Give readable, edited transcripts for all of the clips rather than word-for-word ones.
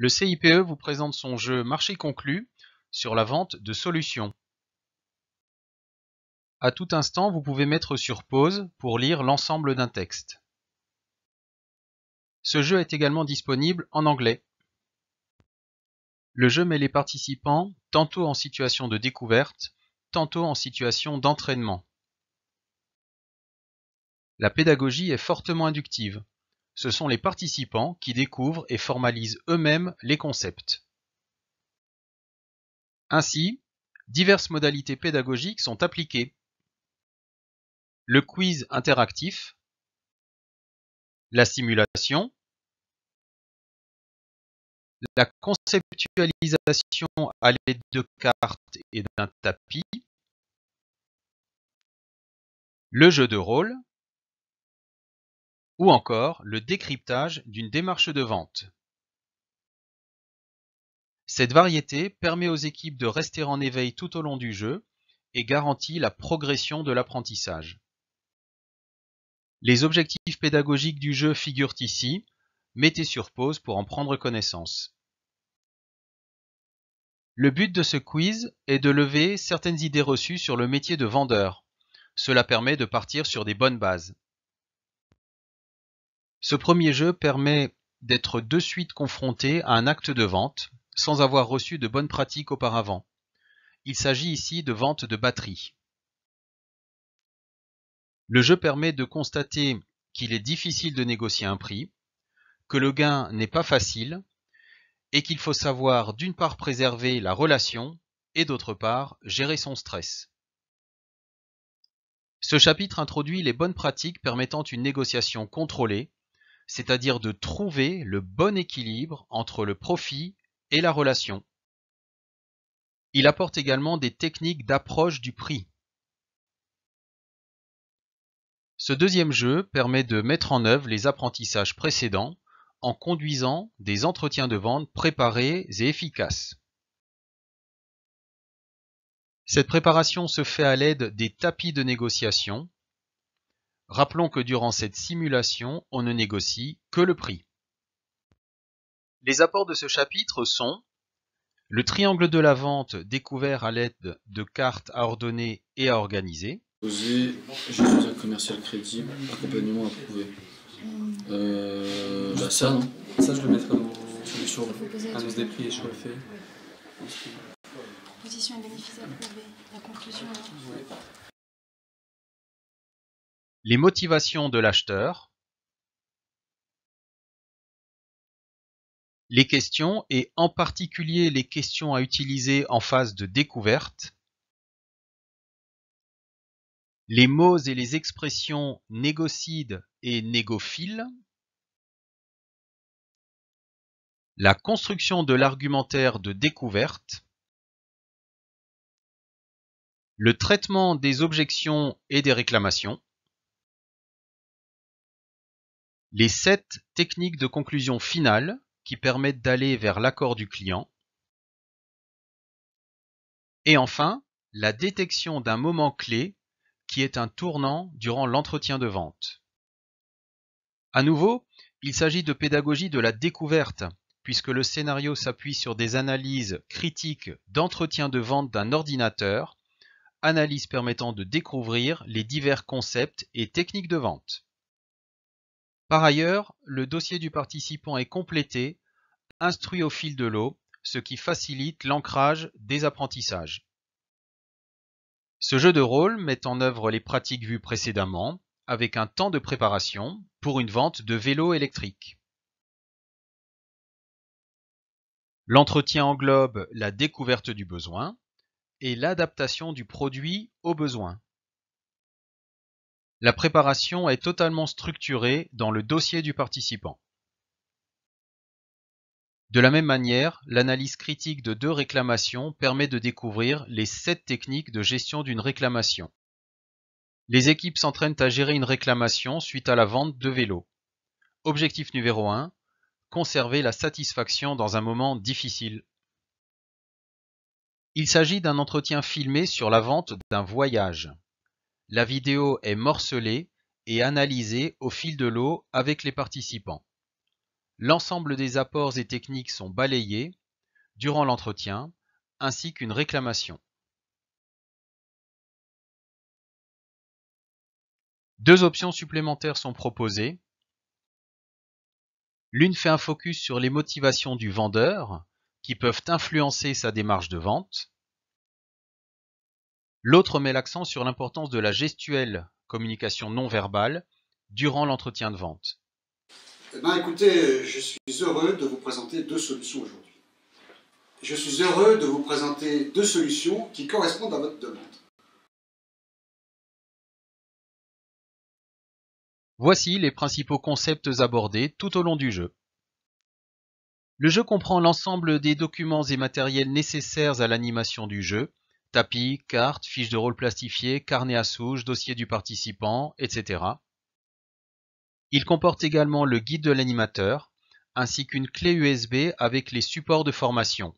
Le CIPE vous présente son jeu Marché conclu sur la vente de solutions. À tout instant, vous pouvez mettre sur pause pour lire l'ensemble d'un texte. Ce jeu est également disponible en anglais. Le jeu met les participants tantôt en situation de découverte, tantôt en situation d'entraînement. La pédagogie est fortement inductive. Ce sont les participants qui découvrent et formalisent eux-mêmes les concepts. Ainsi, diverses modalités pédagogiques sont appliquées. Le quiz interactif, la simulation, la conceptualisation à l'aide de cartes et d'un tapis, le jeu de rôle, ou encore le décryptage d'une démarche de vente. Cette variété permet aux équipes de rester en éveil tout au long du jeu et garantit la progression de l'apprentissage. Les objectifs pédagogiques du jeu figurent ici, mettez sur pause pour en prendre connaissance. Le but de ce quiz est de lever certaines idées reçues sur le métier de vendeur. Cela permet de partir sur des bonnes bases. Ce premier jeu permet d'être de suite confronté à un acte de vente, sans avoir reçu de bonnes pratiques auparavant. Il s'agit ici de vente de batterie. Le jeu permet de constater qu'il est difficile de négocier un prix, que le gain n'est pas facile, et qu'il faut savoir d'une part préserver la relation, et d'autre part gérer son stress. Ce chapitre introduit les bonnes pratiques permettant une négociation contrôlée, c'est-à-dire de trouver le bon équilibre entre le profit et la relation. Il apporte également des techniques d'approche du prix. Ce deuxième jeu permet de mettre en œuvre les apprentissages précédents en conduisant des entretiens de vente préparés et efficaces. Cette préparation se fait à l'aide des tapis de négociation. Rappelons que durant cette simulation, on ne négocie que le prix. Les apports de ce chapitre sont le triangle de la vente découvert à l'aide de cartes à ordonner et à organiser. J'ai choisi un commercial crédible, accompagnement approuvé. Ça, non? Ça, je le mettrai dans solution. Annonce des prix et choix fait. Position et bénéfices approuvés. La conclusion. Ouais. Les motivations de l'acheteur. Les questions et en particulier les questions à utiliser en phase de découverte. Les mots et les expressions négocide et négophile. La construction de l'argumentaire de découverte. Le traitement des objections et des réclamations. Les 7 techniques de conclusion finale qui permettent d'aller vers l'accord du client. Et enfin, la détection d'un moment clé qui est un tournant durant l'entretien de vente. À nouveau, il s'agit de pédagogie de la découverte, puisque le scénario s'appuie sur des analyses critiques d'entretien de vente d'un ordinateur, analyses permettant de découvrir les divers concepts et techniques de vente. Par ailleurs, le dossier du participant est complété, instruit au fil de l'eau, ce qui facilite l'ancrage des apprentissages. Ce jeu de rôle met en œuvre les pratiques vues précédemment, avec un temps de préparation pour une vente de vélo électrique. L'entretien englobe la découverte du besoin et l'adaptation du produit aux besoins. La préparation est totalement structurée dans le dossier du participant. De la même manière, l'analyse critique de 2 réclamations permet de découvrir les 7 techniques de gestion d'une réclamation. Les équipes s'entraînent à gérer une réclamation suite à la vente de vélos. Objectif numéro 1, conserver la satisfaction dans un moment difficile. Il s'agit d'un entretien filmé sur la vente d'un voyage. La vidéo est morcelée et analysée au fil de l'eau avec les participants. L'ensemble des apports et techniques sont balayés durant l'entretien, ainsi qu'une réclamation. Deux options supplémentaires sont proposées. L'une fait un focus sur les motivations du vendeur, qui peuvent influencer sa démarche de vente. L'autre met l'accent sur l'importance de la gestuelle, communication non verbale, durant l'entretien de vente. Eh bien, écoutez, je suis heureux de vous présenter deux solutions aujourd'hui. Je suis heureux de vous présenter deux solutions qui correspondent à votre demande. Voici les principaux concepts abordés tout au long du jeu. Le jeu comprend l'ensemble des documents et matériels nécessaires à l'animation du jeu, tapis, cartes, fiches de rôle plastifiées, carnet à souche, dossier du participant, etc. Il comporte également le guide de l'animateur, ainsi qu'une clé USB avec les supports de formation,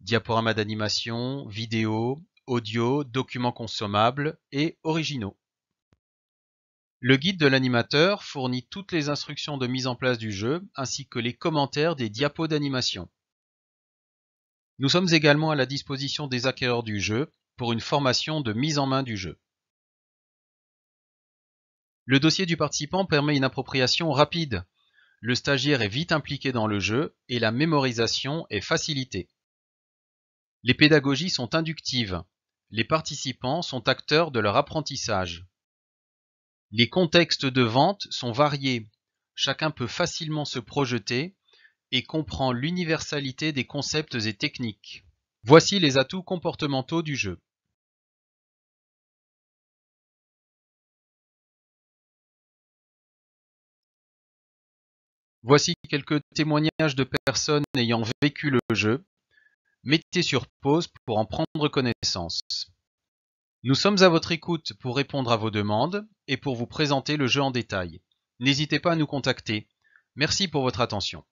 diaporamas d'animation, vidéo, audio, documents consommables et originaux. Le guide de l'animateur fournit toutes les instructions de mise en place du jeu, ainsi que les commentaires des diapos d'animation. Nous sommes également à la disposition des acquéreurs du jeu pour une formation de mise en main du jeu. Le dossier du participant permet une appropriation rapide. Le stagiaire est vite impliqué dans le jeu et la mémorisation est facilitée. Les pédagogies sont inductives. Les participants sont acteurs de leur apprentissage. Les contextes de vente sont variés. Chacun peut facilement se projeter et comprend l'universalité des concepts et techniques. Voici les atouts comportementaux du jeu. Voici quelques témoignages de personnes ayant vécu le jeu. Mettez sur pause pour en prendre connaissance. Nous sommes à votre écoute pour répondre à vos demandes et pour vous présenter le jeu en détail. N'hésitez pas à nous contacter. Merci pour votre attention.